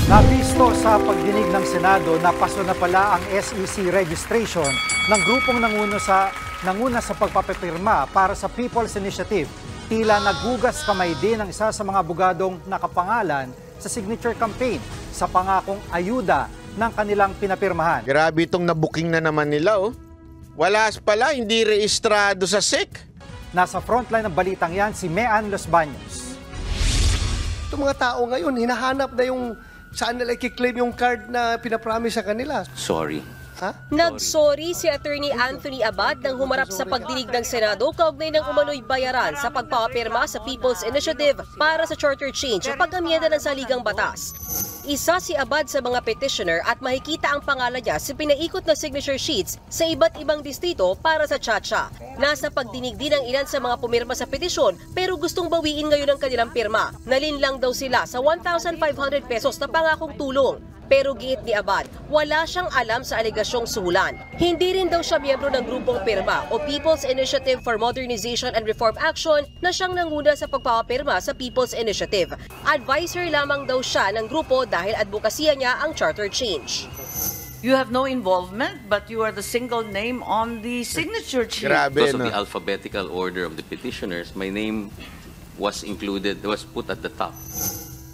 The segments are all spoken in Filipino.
Nabisto sa pagdinig ng Senado na paso na pala ang SEC registration ng grupong nanguna sa pagpapipirma para sa People's Initiative. Tila naghugas kamay din ang isa sa mga abogadong nakapangalan sa signature campaign sa pangakong ayuda ng kanilang pinapirmahan. Grabe itong nabuking na naman nila, oh. Wala pala, hindi rehistrado sa SEC. Nasa frontline ng balitang yan si Mean Los Baños. Itong mga tao ngayon, hinahanap na yung saan nila i-claim yung card na pinapromise sa kanila. Sorry. Ha? Nagsorry si Attorney Anthony Abad nang humarap sa pagdinig ng Senado kaugnay ng umano'y bayaran sa pagpapirma sa People's Initiative para sa charter change o pag-amyenda ng saligang batas. Isa si Abad sa mga petitioner at makikita ang pangalan niya sa pinaikot na signature sheets sa iba't ibang distrito para sa Chacha. Nasa pagdinig din ang ilan sa mga pumirma sa petisyon pero gustong bawiin ngayon ang kanilang pirma. Nalinlang daw sila sa 1,500 pesos na pangakong tulong. Pero giit ni Abad, wala siyang alam sa alegasyong suhulan. Hindi rin daw siya miyembro ng grupong pirma o People's Initiative for Modernization and Reform Action na siyang nanguna sa pagpapapirma sa People's Initiative. Advisor lamang daw siya ng grupo dahil advokasya niya ang charter change. You have no involvement, but you are the single name on the signature sheet. Grabe, Because of no? the alphabetical order of the petitioners, my name was put at the top.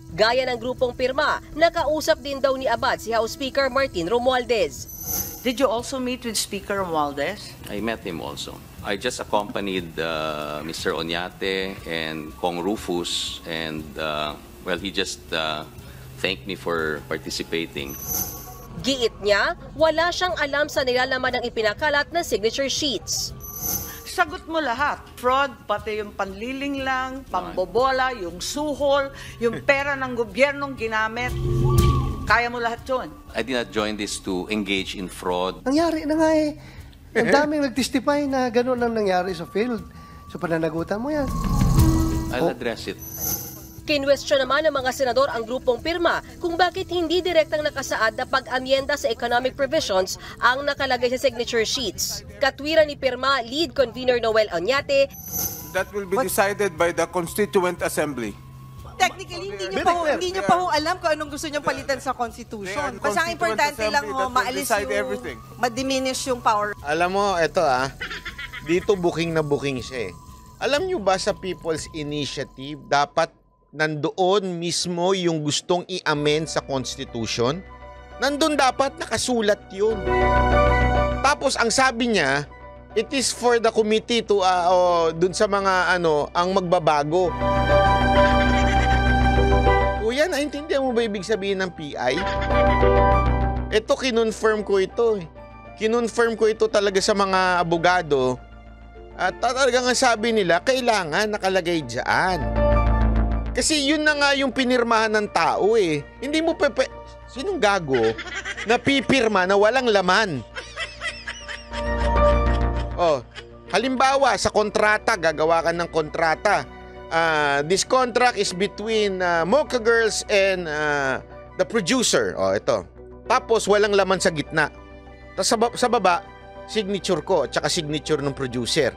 Gaya ng grupong pirma, nakausap din daw ni Abad si House Speaker Martin Romualdez. Did you also meet with Speaker Romualdez? I met him also. I just accompanied Mr. Oñate and Kong Rufus, and well, he just thanked me for participating. Giit niya, wala siyang alam sa nilalaman ng ipinakalat na signature sheets. Sagot mo lahat. Fraud, pati yung panliling lang, pambobola, yung suhol, yung pera ng gobyernong ginamit. Kaya mo lahat yun. I did not join this to engage in fraud. Nangyari na nga eh. Ang daming nag-testify na gano'n ang nangyari sa field. So pananagutan mo yan. I'll address it. Kinwestiyon naman ng mga senador ang grupong pirma kung bakit hindi direktang nakasaad na pag-amyenda sa economic provisions ang nakalagay sa signature sheets. Katwiran ni pirma lead convener Noel Oñate, that will be decided by the Constituent Assembly. Technically, hindi niyo pa ho alam kung anong gusto niyong palitan sa Constitution. Basta ang importante lang ho, maalis yung, ma-diminish yung power. Alam mo, eto dito booking na booking siya eh. Alam nyo ba sa People's Initiative, dapat nandoon mismo yung gustong i-amend sa Constitution? Nandun dapat nakasulat yun. Tapos ang sabi niya, it is for the committee to, dun sa mga ang magbabago. Kuya, naintindihan mo ba ibig sabihin ng PI? Ito, kinonfirm ko ito. Kinonfirm ko ito talaga sa mga abogado. At talagang ang sabi nila, kailangan nakalagay dyan. Kasi yun na nga yung pinirmahan ng tao eh. Hindi mo sinong gago na pipirma na walang laman? Oh, halimbawa sa kontrata, gagawa ka ng kontrata. This contract is between Mocha Girls and the producer. Oh, ito. Tapos walang laman sa gitna. Tapos sa baba, signature ko at saka signature ng producer.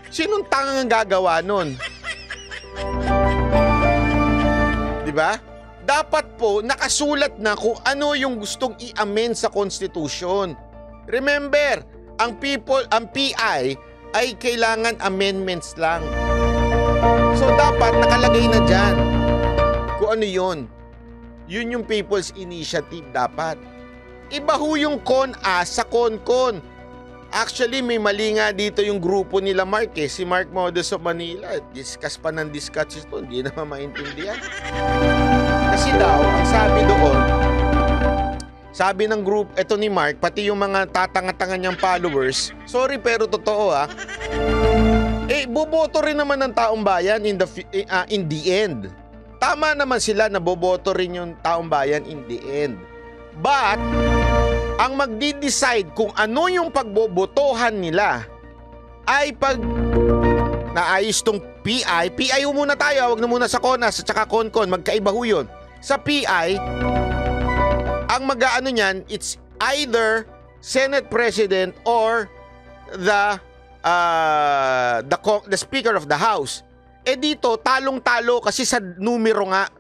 Sinong tangang gagawa nun? Diba? Dapat po nakasulat na kung ano yung gustong i-amend sa Constitution. Remember, ang PI ay kailangan amendments lang. So dapat nakalagay na dyan kung ano yun. Yun yung People's Initiative dapat. Iba ho yung CONA sa CONCON. Actually, may mali nga dito yung grupo nila Mark eh. Si Mark Modus of Manila. Discuss pa ng discuss ito. Hindi naman maintindihan. Kasi daw, ang sabi doon, sabi ng group, ito ni Mark, pati yung mga tatanga-tanga niyang followers, sorry pero totoo boboto rin naman ng taong bayan in the end. Tama naman sila na boboto rin yung taong bayan in the end. But, ang magdi-decide kung ano yung pagbobotohan nila ay pag naayos tong PI ho muna tayo, wag na muna sa CONAS at saka CONCON, magkaiba ho yun. Sa PI, ang mag-aano niyan, it's either Senate President or the Speaker of the House. Dito, talong-talo kasi sa numero nga.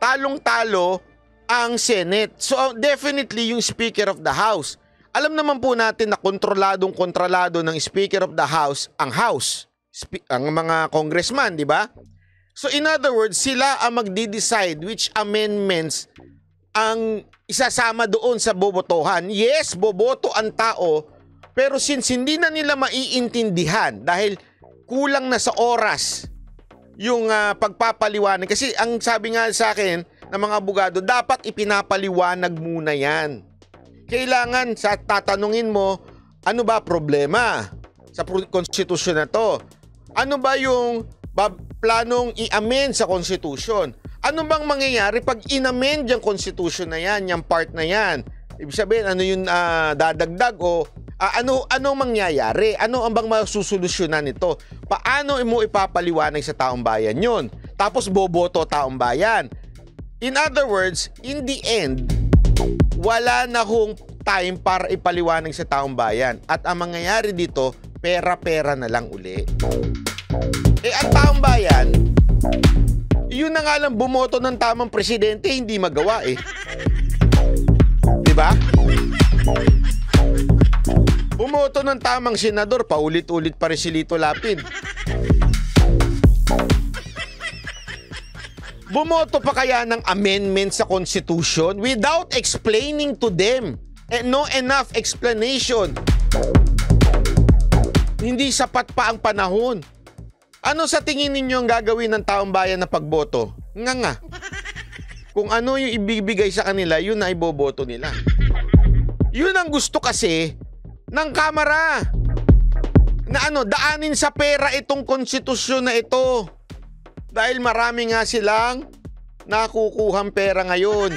Talong-talo ang Senate. So definitely yung Speaker of the House. Alam naman po natin na kontrolado ng Speaker of the House ang House, ang mga congressman, di ba? So in other words, sila ang magdi-decide which amendments ang isasama doon sa bobotohan. Yes, boboto ang tao, pero since hindi na nila maiintindihan dahil kulang na sa oras yung pagpapaliwanag. Kasi ang sabi nga sa akin ng mga abogado, dapat ipinapaliwanag muna yan. Kailangan tatanungin mo, ano ba problema sa konstitusyon na to? Ano ba yung planong i-amend sa konstitusyon? Ano bang mangyayari pag in-amend yung konstitusyon na yan, yung part na yan? Ibig sabihin, ano yung dadagdag o ano mangyayari? Ano ang bang masusolusyonan nito? Paano mo ipapaliwanag sa taong bayan yun? Tapos boboto taong bayan. In other words, in the end, wala na hong time para ipaliwanag sa taong bayan. At ang mangyayari dito, pera-pera na lang uli. Ang taong bayan, yun na nga lang bumoto ng tamang presidente, hindi magawa Diba? Bumoto ng tamang senador, paulit-ulit pa rin si Lito Lapid. Bumoto pa kaya ng amendment sa Constitution without explaining to them and no enough explanation. Hindi sapat pa ang panahon. Ano sa tingin ninyo ang gagawin ng taong bayan na pagboto? Nga. Kung ano yung ibibigay sa kanila, yun na iboboto nila. Yun ang gusto kasi ng Kamara. Na daanin sa pera itong konstitusyon na ito. Dahil marami nga silang nakukuhang pera ngayon.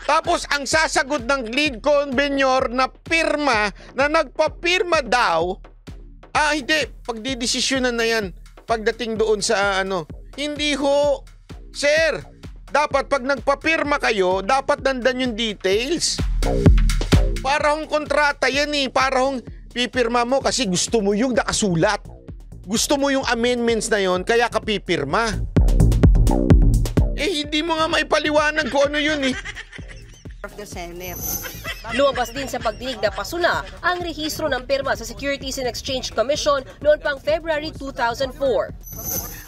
Tapos ang sasagot ng lead convenor na pirma, na nagpapirma daw, hindi, pagdidesisyonan na yan pagdating doon sa Hindi ho, sir. Dapat pag nagpapirma kayo, dapat nandan yung details. Para hong kontrata yan para hong pipirma mo kasi gusto mo yung nakasulat. Gusto mo yung amendments na yon, kaya ka pipirma. Hindi mo nga maipaliwanag kung ano yun Of the Senate. Lumabas din sa pagdinig na pasuna ang rehistro ng pirma sa Securities and Exchange Commission noon pang February 2004.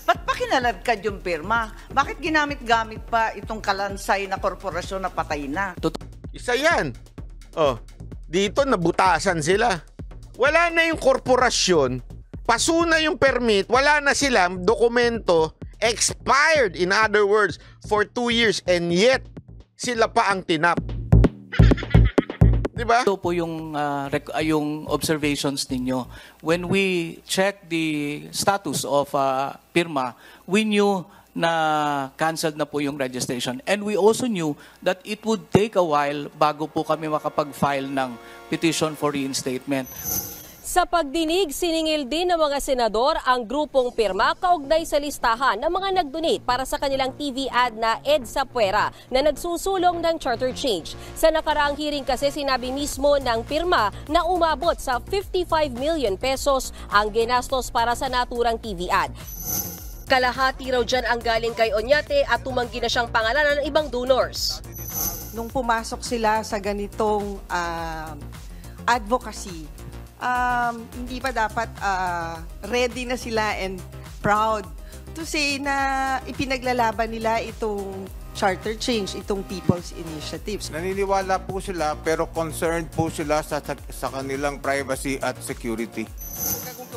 Ba't pa kinaladkad yung pirma? Bakit ginamit-gamit pa itong kalansay na korporasyon na patay na? Isa yan. Dito nabutasan sila. Wala na yung korporasyon, pasuna yung permit, wala na sila, dokumento, expired, in other words, for 2 years, and yet, sila pa ang tinap. Diba? Ito po yung observations ninyo. When we check the status of pirma, we knew na canceled na po yung registration. And we also knew that it would take a while bago po kami makapag-file ng petition for reinstatement. Sa pagdinig, siningil din ng mga senador ang grupong pirma kaugnay sa listahan ng mga nag-donate para sa kanilang TV ad na EDSA Puwera na nagsusulong ng charter change. Sa nakaraang hearing kasi sinabi mismo ng pirma na umabot sa 55 million pesos ang ginastos para sa naturang TV ad. Kalahati raw dyan ang galing kay Oñate at tumanggi na siyang pangalanan ng ibang donors. Nung pumasok sila sa ganitong advocacy, hindi pa dapat ready na sila and proud to say na ipinaglalaban nila itong charter change, itong People's Initiatives. Naniniwala po sila pero concerned po sila sa kanilang privacy at security.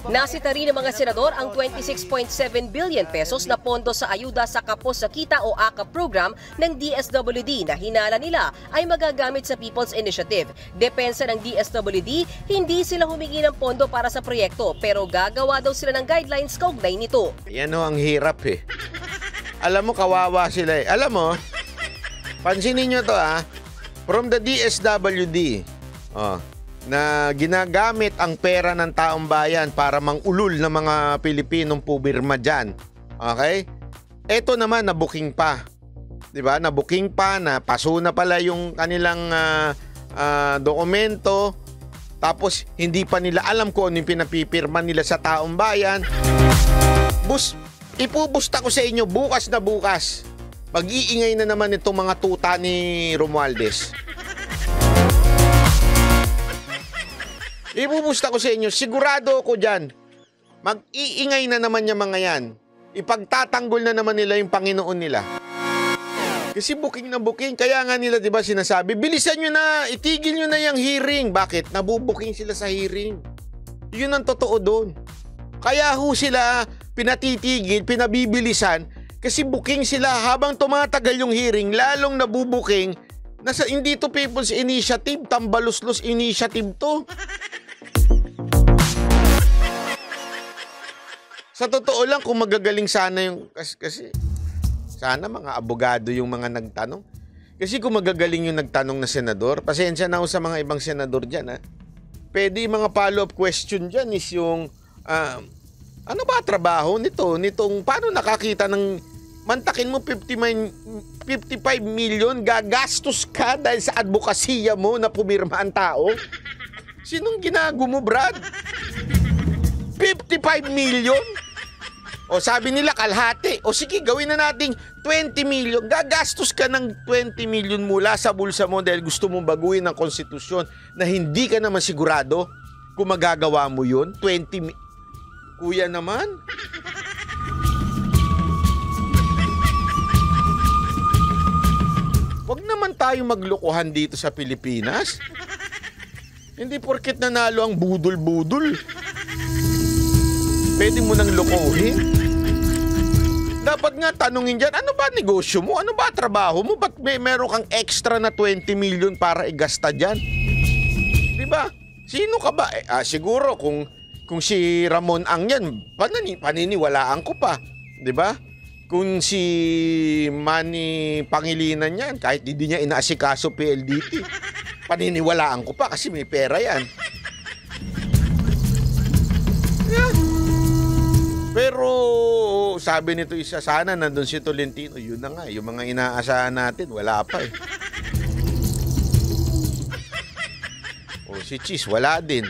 Nasita rin ng mga senador ang 26.7 billion pesos na pondo sa ayuda sa Kapos sa Kita o AKA program ng DSWD na hinala nila ay magagamit sa People's Initiative. Depensa ng DSWD, hindi sila humingi ng pondo para sa proyekto pero gagawa daw sila ng guidelines kaugnay nito. Yan ang hirap Alam mo, kawawa sila Alam mo, pansinin nyo to from the DSWD, na ginagamit ang pera ng taong bayan para mangulol ng mga Pilipinong pubirma dyan. Okay? Ito naman, nabuking pa. Diba? Nabuking pa, na paso na pala yung kanilang dokumento. Tapos, hindi pa nila alam kung ano yung pinapipirma nila sa taong bayan. Ipupusta ko sa inyo bukas na bukas. Mag-iingay na naman itong mga tuta ni Romualdez. Ipupusta ko sa inyo, sigurado ako dyan. Mag-iingay na naman yung mga yan. Ipagtatanggol na naman nila yung Panginoon nila. Kasi booking na booking. Kaya nga nila, di ba, sinasabi, bilisan nyo na, itigil nyo na yung hearing. Bakit? Nabubuking sila sa hearing. Yun ang totoo doon. Kaya ho sila pinatitigil, pinabibilisan, kasi booking sila. Habang tumatagal yung hearing, lalong nabubuking. Hindi to People's Initiative, Tambaluslos Initiative to. Sa totoo lang, kung magagaling sana yung... Kasi sana mga abogado yung mga nagtanong. Kasi kung magagaling yung nagtanong na senador, pasensya na ako sa mga ibang senador dyan, ha? Pwede yung mga follow-up question dyan is yung... ano ba trabaho nito? Nitong paano nakakita ng... Mantakin mo 55 million, gagastos ka dahil sa advokasya mo na pumirma ang tao? Sinong ginago mo, Brad? 55 million? O sabi nila kalahati. O sige, gawin na nating 20 million. Gagastos ka ng 20 million mula sa bulsa mo dahil gusto mong baguhin ang konstitusyon na hindi ka naman sigurado kung magagawa mo yun. Kuya naman. Wag naman tayo maglokohan dito sa Pilipinas. Hindi porket nanalo ang budol-budol. Pwede mo nang lokohin. Dapat nga tanungin dyan, ano ba negosyo mo? Ano ba trabaho mo? Ba't meron kang extra na 20 million para igasta dyan? Diba? Sino ka ba? Siguro kung si Ramon Ang yan, paniniwalaan ko pa. Diba? Kung si Manny Pangilinan yan, kahit hindi niya inaasikaso PLDT, paniniwalaan ko pa kasi may pera yan. Yeah. Pero sabi nito isa, sana nandun si Tolentino. Yun na nga, yung mga inaasahan natin, wala pa eh. O si Cheese, wala din.